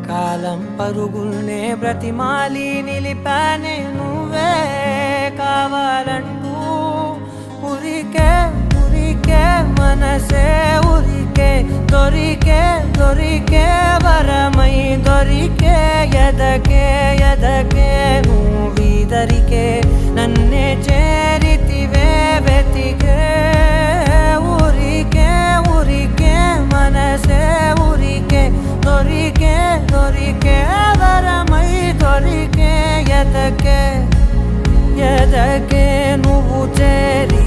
కాలం పరుగుల్నే బ్రతిమాలి నిలిపానే నువ్వే కావాలంటూ ఉరికే ఉరికే మనసే ఉరికే దొరికే దొరికే వరమై దొరికే ఎదకే ఎదకే నువ్వీదరికే నన్నే చేరితివే వెతికే ఊరికే ఊరికే మనసే ఊరికే దొరికే దొరికే వరమై దొరికే ఎదకే ఎదకే నువ్వు చేరి